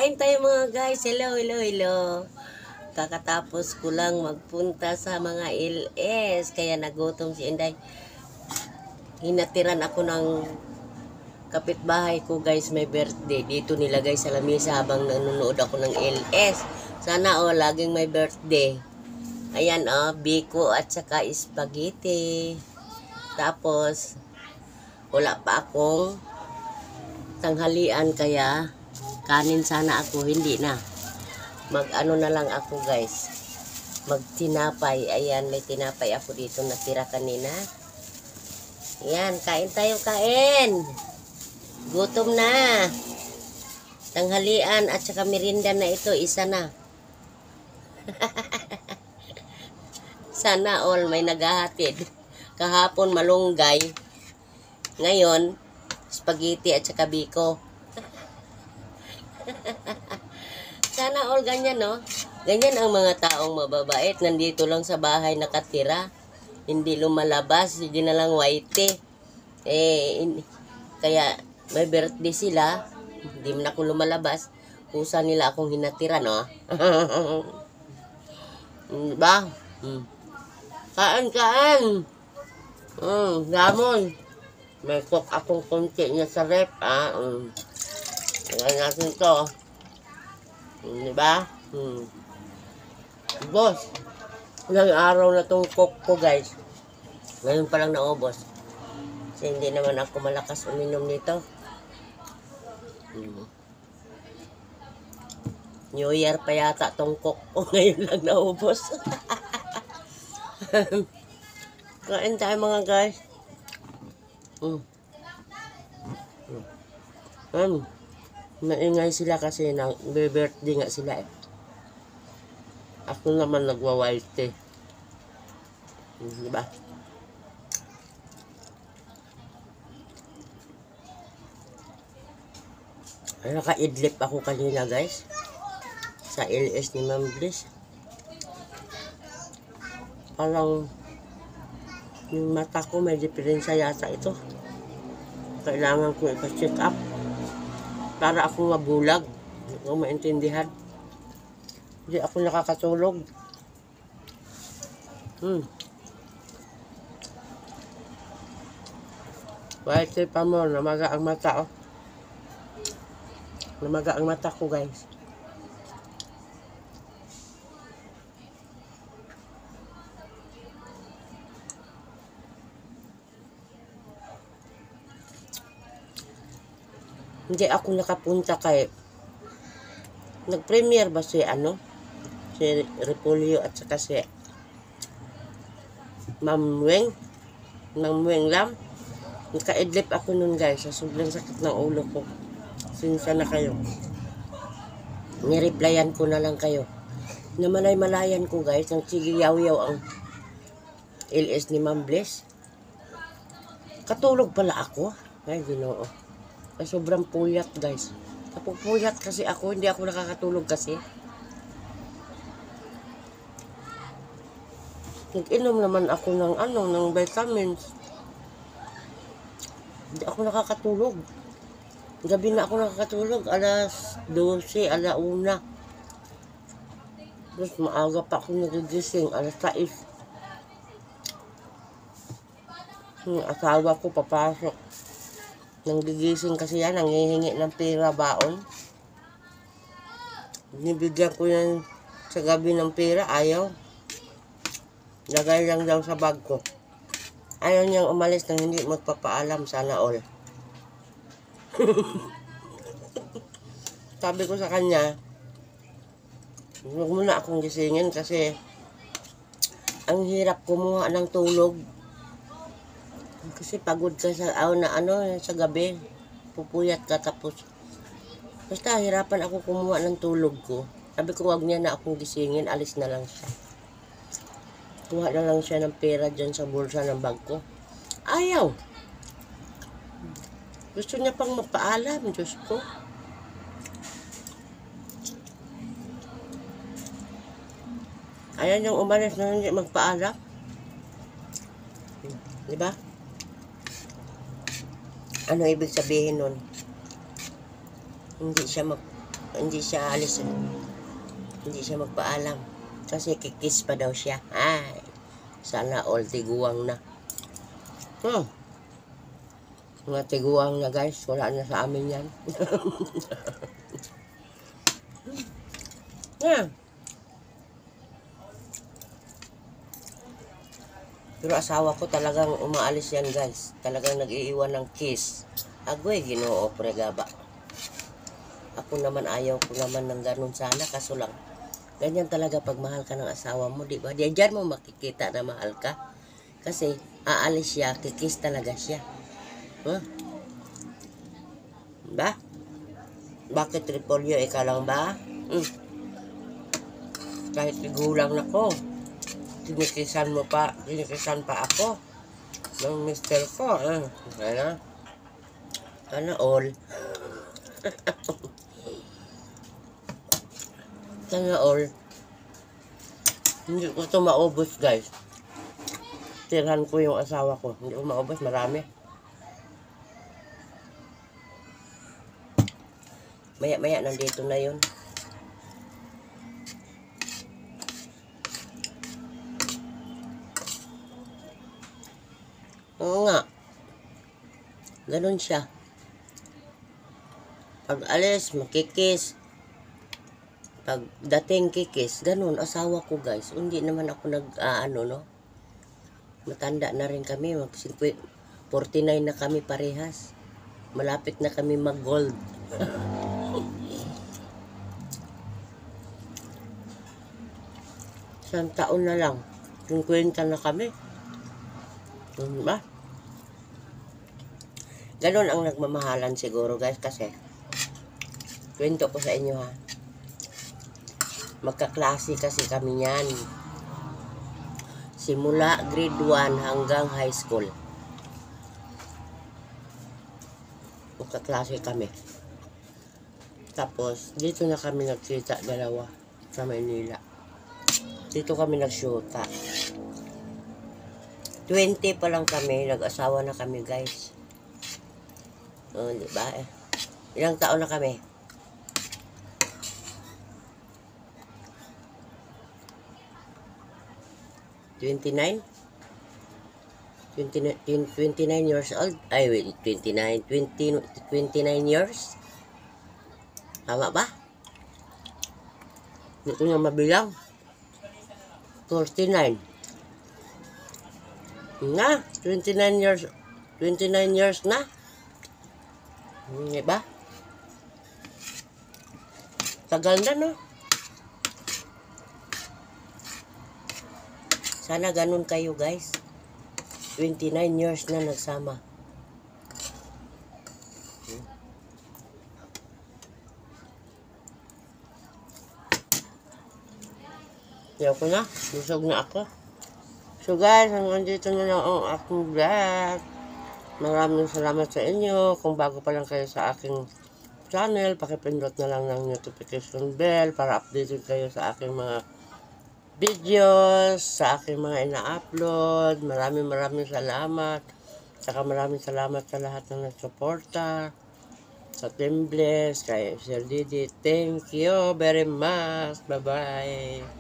Kain tayo mga guys. Hello, hello, hello. Kakatapos ko lang magpunta sa mga LS. Kaya nagutom si Inday. Hinatiran ako ng kapitbahay ko guys. May birthday. Dito nilagay sa lamesa habang nanonood ako ng LS. Sana laging may birthday. Ayan biko at saka spaghetti. Tapos, wala pa akong tanghalian kaya kanin sana ako, hindi na. Mag-ano na lang ako guys. Magtinapay. Ayan, may tinapay ako dito natira kanina. Ayan, kain tayo, kain. Gutom na. Tanghalian at saka merinda na ito, isa na. Sana all may naghahatid. Kahapon malunggay. Ngayon, spaghetti at saka biko. Sana all ganyan, no? Ganyan ang mga taong mababait. Nandito lang sa bahay nakatira. Hindi lumalabas. Hindi na lang white. Kaya may birthday sila. Hindi na ako lumalabas. Kusa nila akong hinatira, no? Diba? Kaan. Gamon. May cook akong konti niya sa rep, Tingnan natin ito. Diba? Boss, ilang araw na itong cook ko, guys. Ngayon pa lang naubos. Kasi hindi naman ako malakas uminom nito. New Year pa yata itong cook ko. Ngayon lang naubos. Kain tayo mga guys. Maingay sila kasi birthday nga sila Ako naman nagwa-white diba? Naka-idlip ako kanina guys sa LS ni Ma'am Bliss. Parang yung mata ko may diferensya yata ito. Kailangan ko ipa-check up para ako mabulag. Hindi ko maintindihan. Hindi ako nakakatulog. White pa mo, namaga ang mata Namaga ang mata ko guys. Hindi ako nakapunta kay nag-premiere ba si si Repolyo at saka si Ma'am Weng Lam. Naka-idlip ako nun guys sa sobrang sakit ng ulo ko. Sinsa na kayo, nireplyan ko na lang kayo. Namalay-malayan ko guys, ang sigiyaw-yaw ang LS ni Ma'am Bliss. Katulog pala ako. Ay Ginoo, sobrang puyat guys. Napupuyat kasi ako, hindi ako nakakatulog kasi. Nag-inom naman ako ng ng vitamins. Hindi ako nakakatulog. Gabi na ako nakakatulog, alas 12, ala 1. Tapos maaga pa ako nagigising, alas 6. Asawa ko papasok. Nanggigising kasi yan, nangihingi ng pera baon. Nibigyan ko yan sa gabi ng pera, ayaw. Lagay lang daw sa bag ko. Ayaw niyang umalis nang hindi magpapaalam, sana all. Sabi ko sa kanya, huwag mo na akong gisingin kasi ang hirap kumuha ng tulog. Kasi pagod ka sa sa gabi, pupuyat ka tapos basta hirapan ako kumuha ng tulog ko. Sabi ko wag niya na akong gisingin, alis na lang siya. Kuha na lang siya ng pera dyan sa bulsa ng bag ko. Ayaw. Gusto niya pang magpaalam, Diyos ko. Ayaw niyang umalis na hindi magpaalam. Diba? Ano ibig sabihin nun? Hindi siya hindi siya alis. Hindi siya magpaalam. Kasi kikis pa daw siya. Ay, sana all tiguang na. Mga tiguang na guys. Wala na sa amin yan. Pero asawa ko talagang umaalis yan guys. Talagang nag-iiwan ng kiss. Agoy, Ginoo, pregaba. Ako naman ayaw ko naman ng ganun sana. Kaso lang, ganyan talaga pag mahal ka ng asawa mo, di ba? Diyan mo makikita na mahal ka. Kasi aalis siya, kikis talaga siya. Ba? Bakit Repolyo, ikaw lang ba? Kahit igulang na ko. Tinikisan pa ako ng mister ko. Sana all. Sana all. Hindi ko ito maubos guys. Tirhan ko yung asawa ko. Hindi ko maubos, marami. Maya-maya nandito na yun. Oo nga. Ganon siya. Pag alis, makikis. Pag dating kikis, ganon, asawa ko guys. Hindi naman ako no? Matanda na rin kami. 49 na kami parehas. Malapit na kami mag-gold. Isang taon na lang. 50 na kami. Diba? Ganon ang nagmamahalan siguro guys kasi kwento ko sa inyo ha. Magkaklase kasi kami yan. Simula grade 1 hanggang high school. Magkaklase kami. Tapos dito na kami nagkita dalawa sa Maynila. Dito kami nagsyuta. 20 pa lang kami, nag-asawa na kami guys. Diba eh. Ilang taon na kami? 29 years old. Ay, wait, 29 years. Tama ba? Hindi ko na mabilang. 49. Na, 29 years na. Diba? Tagal na, no? Sana ganun kayo, guys. 29 years na nagsama. Ayaw ko na. Busog na ako. So guys, hanggang dito na lang ang aking vlog. Maraming salamat sa inyo. Kung bago pa lang kayo sa aking channel, pakipindot na lang ng notification bell para updated kayo sa aking mga videos, sa aking mga ina-upload. Maraming salamat. Saka maraming salamat sa lahat ng nagsuporta. Sa Team Bless, kay Sir Didi. Thank you very much. Bye-bye.